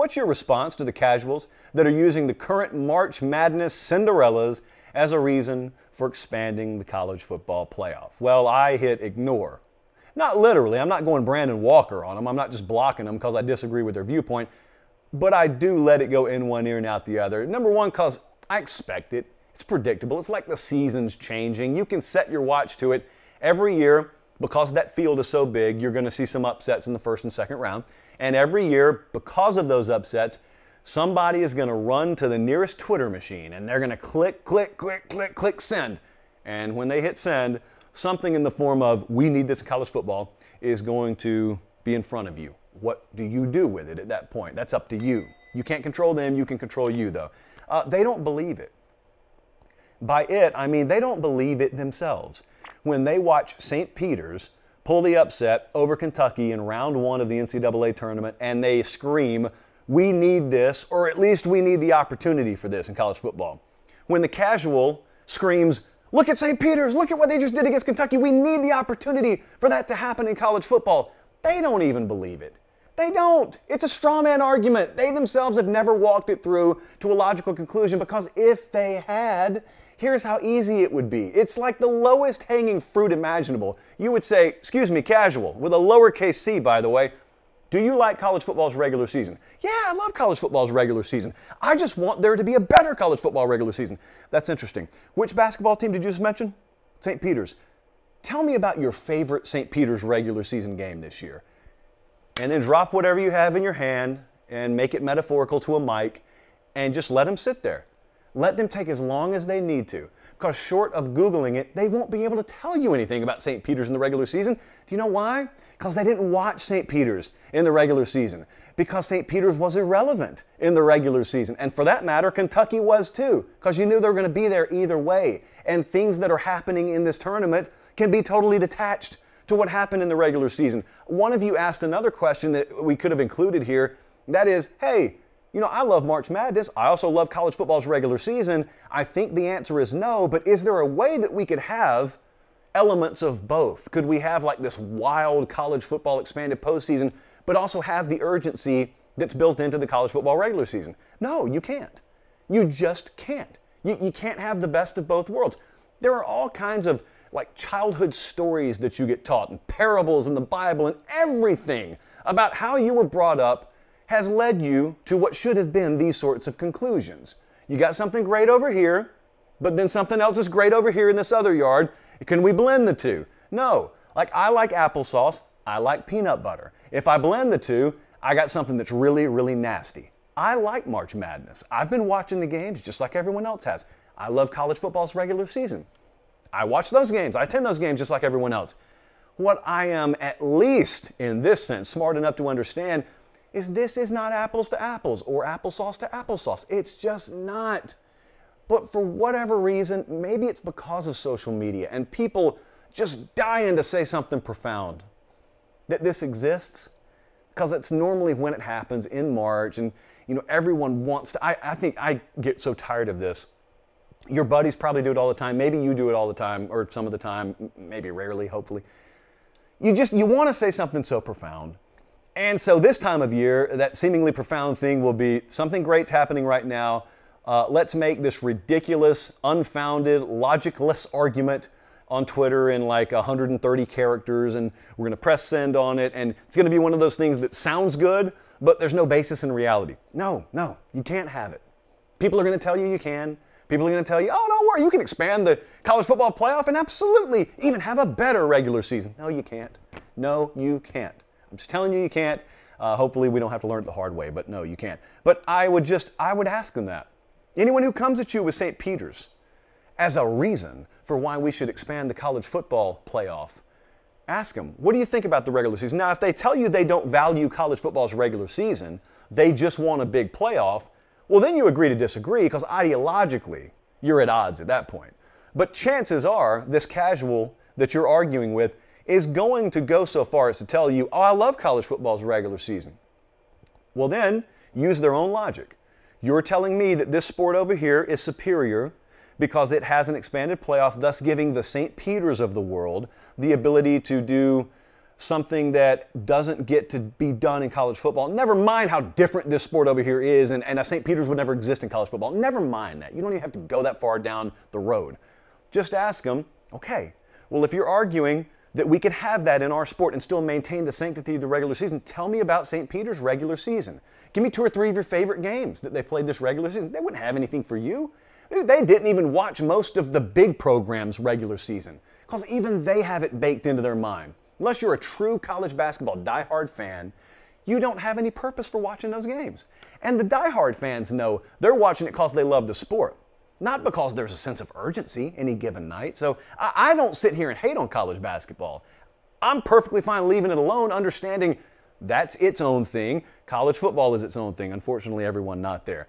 What's your response to the casuals that are using the current March Madness Cinderellas as a reason for expanding the college football playoff? Well, I hit ignore. Not literally. I'm not going Brandon Walker on them. I'm not just blocking them because I disagree with their viewpoint. But I do let it go in one ear and out the other. Number one, because I expect it. It's predictable. It's like the season's changing. You can set your watch to it every year. Because that field is so big, you're going to see some upsets in the first and second round. And every year, because of those upsets, somebody is going to run to the nearest Twitter machine and they're going to click, click, click, click, click, send. And when they hit send, something in the form of, we need this in college football, is going to be in front of you. What do you do with it at that point? That's up to you. You can't control them. You can control you, though. They don't believe it. By it, I mean they don't believe it themselves. When they watch St. Peter's pull the upset over Kentucky in round one of the NCAA tournament and they scream, we need this, or at least we need the opportunity for this in college football. When the casual screams, look at St. Peter's, look at what they just did against Kentucky, we need the opportunity for that to happen in college football, they don't even believe it. They don't. It's a straw man argument. They themselves have never walked it through to a logical conclusion because if they had, here's how easy it would be. It's like the lowest hanging fruit imaginable. You would say, excuse me, casual, with a lowercase c, by the way, do you like college football's regular season? Yeah, I love college football's regular season. I just want there to be a better college football regular season. That's interesting. Which basketball team did you just mention? St. Peter's. Tell me about your favorite St. Peter's regular season game this year. And then drop whatever you have in your hand and make it metaphorical to a mic and just let them sit there. Let them take as long as they need to, because short of Googling it, they won't be able to tell you anything about St. Peter's in the regular season. Do you know why? Because they didn't watch St. Peter's in the regular season. Because St. Peter's was irrelevant in the regular season. And for that matter, Kentucky was too, because you knew they were going to be there either way. And things that are happening in this tournament can be totally detached to what happened in the regular season. One of you asked another question that we could have included here. That is, hey, you know, I love March Madness. I also love college football's regular season. I think the answer is no, but is there a way that we could have elements of both? Could we have like this wild college football expanded postseason, but also have the urgency that's built into the college football regular season? No, you can't. You just can't. You can't have the best of both worlds. There are all kinds of like childhood stories that you get taught and parables in the Bible and everything about how you were brought up has led you to what should have been these sorts of conclusions. You got something great over here, but then something else is great over here in this other yard. Can we blend the two? No. Like I like applesauce, I like peanut butter. If I blend the two, I got something that's really, really nasty. I like March Madness. I've been watching the games just like everyone else has. I love college football's regular season. I watch those games. I attend those games just like everyone else. What I am, at least in this sense, smart enough to understand is this is not apples to apples or applesauce to applesauce. It's just not. But for whatever reason, maybe it's because of social media and people just dying to say something profound, that this exists, because it's normally when it happens in March and you know everyone wants to. I think I get so tired of this. Your buddies probably do it all the time. Maybe you do it all the time or some of the time, maybe rarely, hopefully. You want to say something so profound. And so this time of year, that seemingly profound thing will be something great's happening right now. Let's make this ridiculous, unfounded, logicless argument on Twitter in like 130 characters, and we're going to press send on it, and it's going to be one of those things that sounds good, but there's no basis in reality. No, you can't have it. People are going to tell you can. People are going to tell you, oh, don't worry, you can expand the college football playoff and absolutely even have a better regular season. No, you can't. No, you can't. I'm just telling you, you can't. Hopefully we don't have to learn it the hard way, but no, you can't. But I would ask them that. Anyone who comes at you with St. Peter's as a reason for why we should expand the college football playoff, ask them, what do you think about the regular season? Now, if they tell you they don't value college football's regular season, they just want a big playoff, well, then you agree to disagree because ideologically, you're at odds at that point. But chances are, this casual that you're arguing with is going to go so far as to tell you, oh, I love college football's regular season. Well, then, use their own logic. You're telling me that this sport over here is superior because it has an expanded playoff, thus giving the St. Peter's of the world the ability to do something that doesn't get to be done in college football. Never mind how different this sport over here is, and St. Peter's would never exist in college football. Never mind that. You don't even have to go that far down the road. Just ask them, okay, well, if you're arguing that we could have that in our sport and still maintain the sanctity of the regular season, tell me about St. Peter's regular season. Give me 2 or 3 of your favorite games that they played this regular season. They wouldn't have anything for you. They didn't even watch most of the big programs' regular season because even they have it baked into their mind. Unless you're a true college basketball diehard fan, you don't have any purpose for watching those games. And the diehard fans know they're watching it because they love the sport, not because there's a sense of urgency any given night. So I don't sit here and hate on college basketball. I'm perfectly fine leaving it alone, understanding that's its own thing. College football is its own thing. Unfortunately, everyone not there.